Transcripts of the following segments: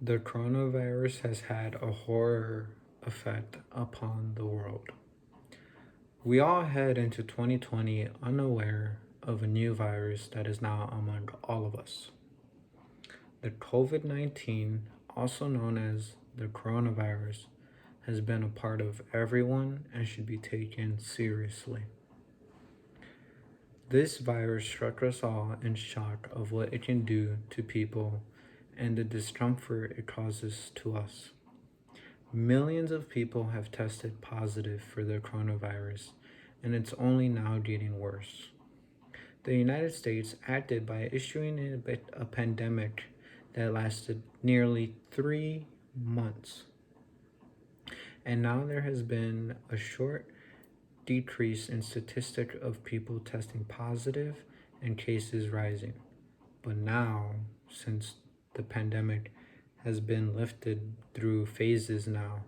The coronavirus has had a horror effect upon the world. We all head into 2020 unaware of a new virus that is now among all of us. The COVID 19, also known as the coronavirus, has been a part of everyone and should be taken seriously. This virus struck us all in shock of what it can do to people and the discomfort it causes to us. Millions of people have tested positive for the coronavirus, and it's only now getting worse. The United States acted by issuing a pandemic that lasted nearly 3 months, and now there has been a short decrease in statistic of people testing positive and cases rising. But now, since the pandemic has been lifted through phases now,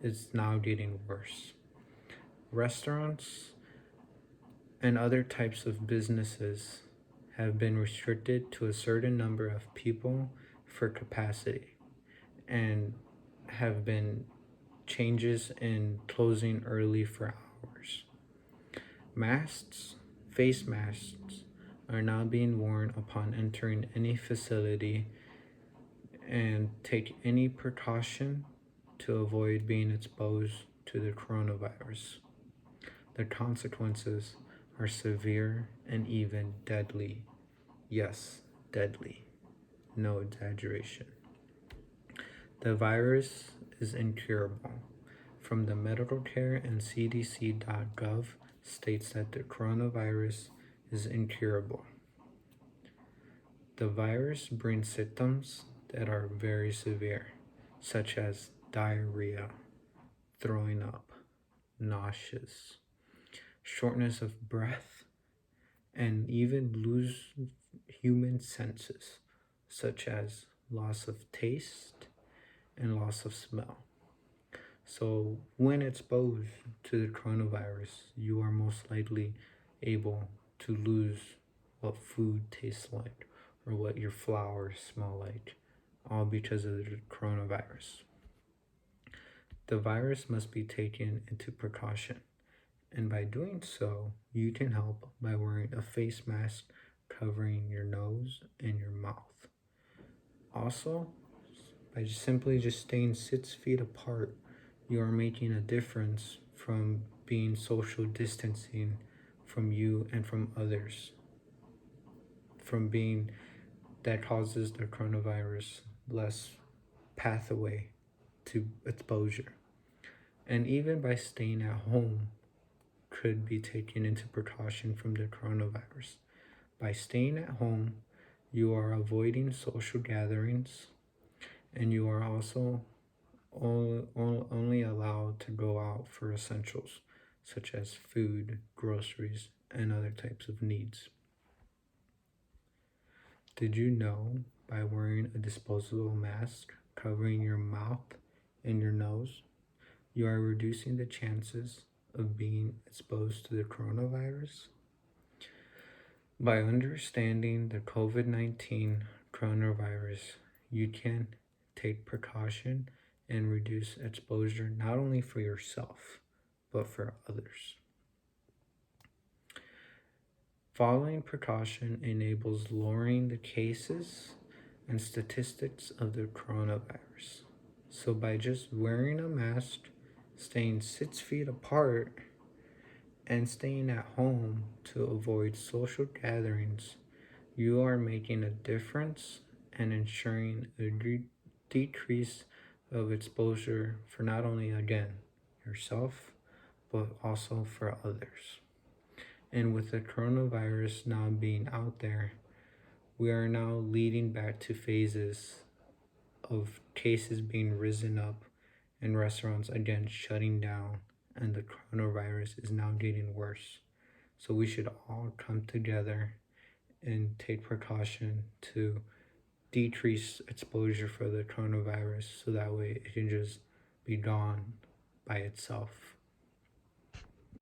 it's now getting worse. Restaurants and other types of businesses have been restricted to a certain number of people for capacity, and have been changes in closing early for hours. Masks, face masks, are now being worn upon entering any facility, and take any precaution to avoid being exposed to the coronavirus. The consequences are severe and even deadly. Yes, deadly. No exaggeration. The virus is incurable. From the medical care and CDC.gov states that the coronavirus is incurable. The virus brings symptoms that are very severe, such as diarrhea, throwing up, nauseous, shortness of breath, and even lose human senses, such as loss of taste and loss of smell. So, when exposed to the coronavirus, you are most likely able to lose what food tastes like or what your flowers smell like, all because of the coronavirus. The virus must be taken into precaution, and by doing so, you can help by wearing a face mask covering your nose and your mouth. Also, by simply just staying 6 feet apart, you are making a difference from being social distancing from you and from others, from being that causes the coronavirus less pathway to exposure. And even by staying at home could be taken into precaution from the coronavirus. By staying at home, you are avoiding social gatherings, and you are also only allowed to go out for essentials such as food, groceries, and other types of needs. Did you know by wearing a disposable mask covering your mouth and your nose, you are reducing the chances of being exposed to the coronavirus? By understanding the COVID 19 coronavirus, you can take precaution and reduce exposure not only for yourself, but for others. Following precaution enables lowering the cases and statistics of the coronavirus. So, by just wearing a mask, staying 6 feet apart, and staying at home to avoid social gatherings, you are making a difference and ensuring a decrease of exposure for not only, again, yourself, but also for others. And with the coronavirus now being out there, we are now leading back to phases of cases being risen up and restaurants again shutting down, and the coronavirus is now getting worse. So we should all come together and take precaution to decrease exposure for the coronavirus, so that way it can just be gone by itself.